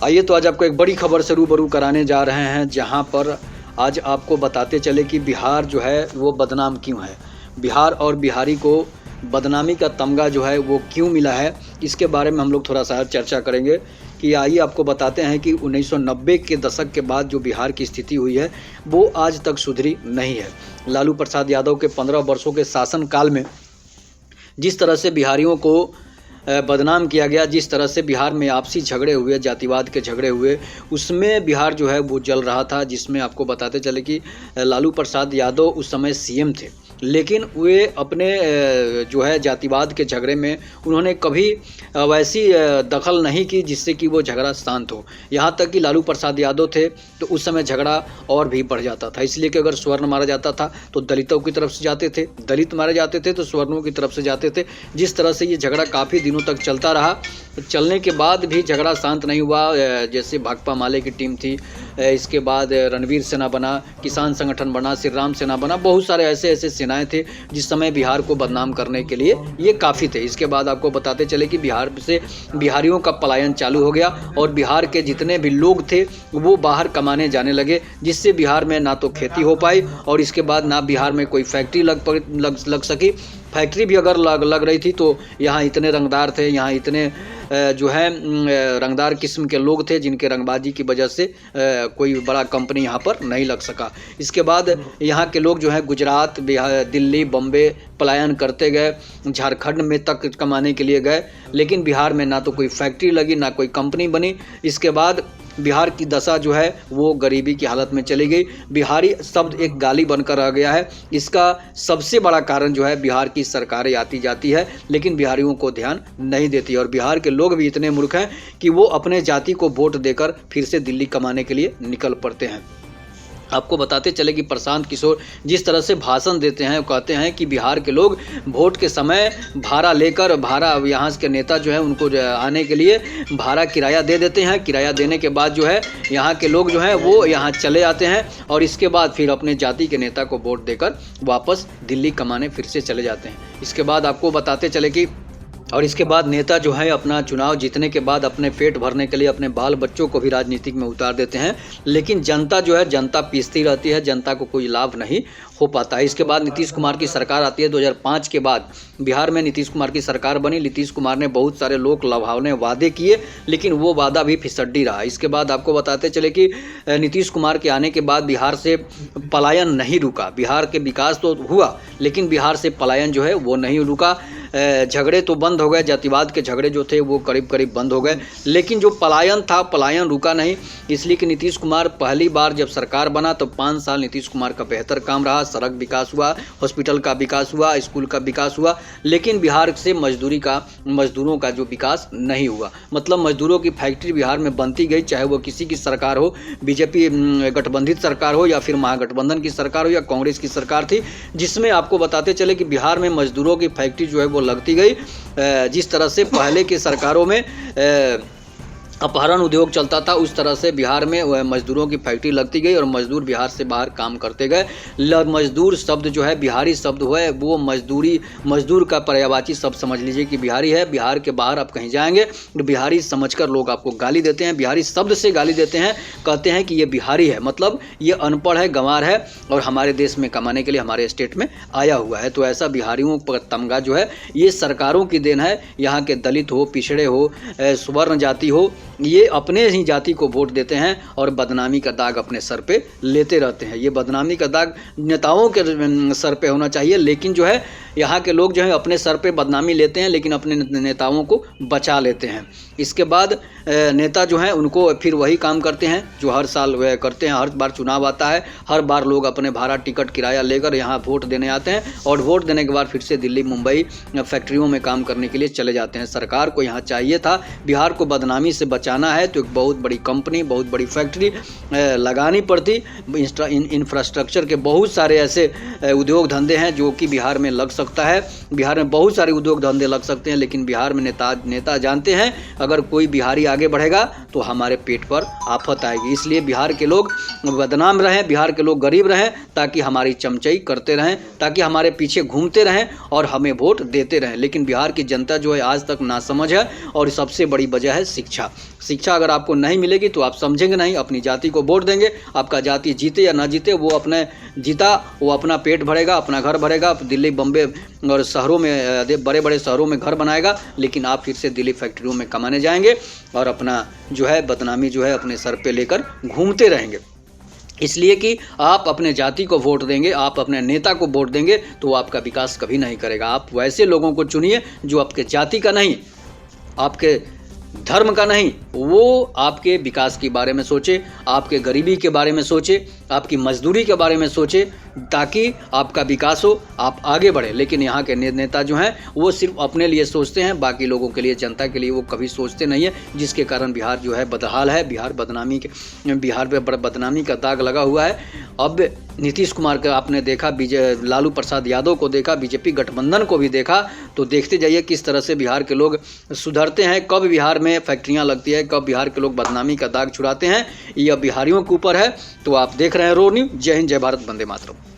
आइए तो आज आपको एक बड़ी खबर से रूबरू कराने जा रहे हैं, जहां पर आज आपको बताते चले कि बिहार जो है वो बदनाम क्यों है। बिहार और बिहारी को बदनामी का तमगा जो है वो क्यों मिला है, इसके बारे में हम लोग थोड़ा सा चर्चा करेंगे। कि आइए आपको बताते हैं कि 1990 के दशक के बाद जो बिहार की स्थिति हुई है वो आज तक सुधरी नहीं है। लालू प्रसाद यादव के 15 वर्षों के शासनकाल में जिस तरह से बिहारियों को बदनाम किया गया, जिस तरह से बिहार में आपसी झगड़े हुए, जातिवाद के झगड़े हुए, उसमें बिहार जो है वो जल रहा था। जिसमें आपको बताते चले कि लालू प्रसाद यादव उस समय सीएम थे, लेकिन वे अपने जो है जातिवाद के झगड़े में उन्होंने कभी वैसी दखल नहीं की जिससे कि वो झगड़ा शांत हो। यहाँ तक कि लालू प्रसाद यादव थे तो उस समय झगड़ा और भी बढ़ जाता था, इसलिए कि अगर स्वर्ण मारा जाता था तो दलितों की तरफ से जाते थे, दलित मारे जाते थे तो स्वर्णों की तरफ से जाते थे। जिस तरह से ये झगड़ा काफ़ी दिनों तक चलता रहा, चलने के बाद भी झगड़ा शांत नहीं हुआ। जैसे भाकपा माले की टीम थी, इसके बाद रणवीर सेना बना, किसान संगठन बना, श्री राम सेना बना, बहुत सारे ऐसे सेनाएं थे जिस समय बिहार को बदनाम करने के लिए ये काफ़ी थे। इसके बाद आपको बताते चले कि बिहार से बिहारियों का पलायन चालू हो गया और बिहार के जितने भी लोग थे वो बाहर कमाने जाने लगे, जिससे बिहार में ना तो खेती हो पाई और इसके बाद ना बिहार में कोई फैक्ट्री लग सकी। फैक्ट्री भी अगर लग रही थी तो यहाँ इतने रंगदार थे, यहाँ इतने जो है रंगदार किस्म के लोग थे जिनके रंगबाजी की वजह से कोई बड़ा कंपनी यहाँ पर नहीं लग सका। इसके बाद यहाँ के लोग जो है गुजरात, बिहार, दिल्ली, बम्बे पलायन करते गए, झारखंड में तक कमाने के लिए गए, लेकिन बिहार में ना तो कोई फैक्ट्री लगी, ना कोई कंपनी बनी। इसके बाद बिहार की दशा जो है वो गरीबी की हालत में चली गई। बिहारी शब्द एक गाली बनकर रह गया है। इसका सबसे बड़ा कारण जो है बिहार की सरकारें आती जाती है लेकिन बिहारियों को ध्यान नहीं देती, और बिहार के लोग भी इतने मूर्ख हैं कि वो अपने जाति को वोट देकर फिर से दिल्ली कमाने के लिए निकल पड़ते हैं। आपको बताते चले कि प्रशांत किशोर जिस तरह से भाषण देते हैं, कहते हैं कि बिहार के लोग वोट के समय भाड़ा लेकर, यहाँ के नेता जो है उनको आने के लिए भाड़ा किराया दे देते हैं। किराया देने के बाद जो है यहाँ के लोग जो हैं वो यहाँ चले आते हैं और इसके बाद फिर अपने जाति के नेता को वोट देकर वापस दिल्ली कमाने फिर से चले जाते हैं। इसके बाद आपको बताते चले कि और इसके बाद नेता जो है अपना चुनाव जीतने के बाद अपने पेट भरने के लिए अपने बाल बच्चों को भी राजनीतिक में उतार देते हैं, लेकिन जनता जो है जनता पीसती रहती है, जनता को कोई लाभ नहीं हो पाता है। इसके बाद नीतीश कुमार की सरकार आती है। 2005 के बाद बिहार में नीतीश कुमार की सरकार बनी। नीतीश कुमार ने बहुत सारे लोग लुभावने वादे किए, लेकिन वो वादा भी फिसड्डी रहा। इसके बाद आपको बताते चले कि नीतीश कुमार के आने के बाद बिहार से पलायन नहीं रुका। बिहार के विकास तो हुआ लेकिन बिहार से पलायन जो है वो नहीं रुका। झगड़े तो बंद हो गए, जातिवाद के झगड़े जो थे वो करीब करीब बंद हो गए, लेकिन जो पलायन था पलायन रुका नहीं। इसलिए कि नीतीश कुमार पहली बार जब सरकार बना तो 5 साल नीतीश कुमार का बेहतर काम रहा। सड़क विकास हुआ, हॉस्पिटल का विकास हुआ, स्कूल का विकास हुआ, लेकिन बिहार से मजदूरों का जो विकास नहीं हुआ। मतलब मजदूरों की फैक्ट्री बिहार में बनती गई, चाहे वो किसी की सरकार हो, बीजेपी गठबंधित सरकार हो या फिर महागठबंधन की सरकार हो या कांग्रेस की सरकार थी, जिसमें आपको बताते चले कि बिहार में मजदूरों की फैक्ट्री जो है वो लगती गई। जिस तरह से पहले की सरकारों में अपहरण उद्योग चलता था, उस तरह से बिहार में मजदूरों की फैक्ट्री लगती गई और मजदूर बिहार से बाहर काम करते गए। मजदूर शब्द जो है बिहारी शब्द हुआ है, वो मजदूर का पर्यायवाची शब्द समझ लीजिए कि बिहारी है। बिहार के बाहर आप कहीं जाएंगे तो बिहारी समझकर लोग आपको गाली देते हैं, बिहारी शब्द से गाली देते हैं, कहते हैं कि ये बिहारी है, मतलब ये अनपढ़ है, गंवार है और हमारे देश में कमाने के लिए हमारे स्टेट में आया हुआ है। तो ऐसा बिहारियों पर तमगा जो है ये सरकारों की देन है। यहाँ के दलित हो, पिछड़े हो, स्वर्ण जाति हो, ये अपने ही जाति को वोट देते हैं और बदनामी का दाग अपने सर पे लेते रहते हैं। ये बदनामी का दाग नेताओं के सर पे होना चाहिए, लेकिन जो है यहाँ के लोग जो है अपने सर पे बदनामी लेते हैं लेकिन अपने नेताओं को बचा लेते हैं। इसके बाद नेता जो हैं उनको फिर वही काम करते हैं जो हर साल वह करते हैं। हर बार चुनाव आता है, हर बार लोग अपने भाड़ा टिकट किराया लेकर यहाँ वोट देने आते हैं और वोट देने के बाद फिर से दिल्ली, मुंबई फैक्ट्रियों में काम करने के लिए चले जाते हैं। सरकार को यहाँ चाहिए था बिहार को बदनामी से बचाना है तो एक बहुत बड़ी कंपनी, बहुत बड़ी फैक्ट्री लगानी पड़ती। इंफ्रास्ट्रक्चर के बहुत सारे ऐसे उद्योग धंधे हैं जो कि बिहार में लग सकता है। बिहार में बहुत सारे उद्योग धंधे लग सकते हैं, लेकिन बिहार में नेता जानते हैं अगर कोई बिहारी आगे बढ़ेगा तो हमारे पेट पर आफत आएगी। इसलिए बिहार के लोग बदनाम रहें, बिहार के लोग गरीब रहें, ताकि हमारी चमचाई करते रहें, ताकि हमारे पीछे घूमते रहें और हमें वोट देते रहें। लेकिन बिहार की जनता जो है आज तक नासमझ है और सबसे बड़ी वजह है शिक्षा। शिक्षा अगर आपको नहीं मिलेगी तो आप समझेंगे नहीं, अपनी जाति को वोट देंगे। आपका जाति जीते या ना जीते, वो अपने जीता वो अपना पेट भरेगा, अपना घर भरेगा, दिल्ली बम्बे और शहरों में बड़े बड़े शहरों में घर बनाएगा, लेकिन आप फिर से दिल्ली फैक्ट्रियों में कमाने जाएंगे और अपना जो है बदनामी जो है अपने सर पे लेकर घूमते रहेंगे। इसलिए कि आप अपने जाति को वोट देंगे, आप अपने नेता को वोट देंगे तो वो आपका विकास कभी नहीं करेगा। आप वैसे लोगों को चुनिए जो आपके जाति का नहीं, आपके धर्म का नहीं, वो आपके विकास के बारे में सोचे, आपके गरीबी के बारे में सोचे, आपकी मजदूरी के बारे में सोचे, ताकि आपका विकास हो, आप आगे बढ़े। लेकिन यहाँ के नेता जो हैं वो सिर्फ अपने लिए सोचते हैं, बाकी लोगों के लिए, जनता के लिए वो कभी सोचते नहीं है, जिसके कारण बिहार जो है बदहाल है। बिहार पे बदनामी का दाग लगा हुआ है। अब नीतीश कुमार का आपने देखा, लालू प्रसाद यादव को देखा, बीजेपी गठबंधन को भी देखा, तो देखते जाइए किस तरह से बिहार के लोग सुधरते हैं, कब बिहार में फैक्ट्रियाँ लगती है, कब बिहार के लोग बदनामी का दाग छुड़ाते हैं। यह बिहारियों के ऊपर है। तो आप देख रहे हैं रो न्यूज़। जय हिंद, जय भारत, वंदे मातरम।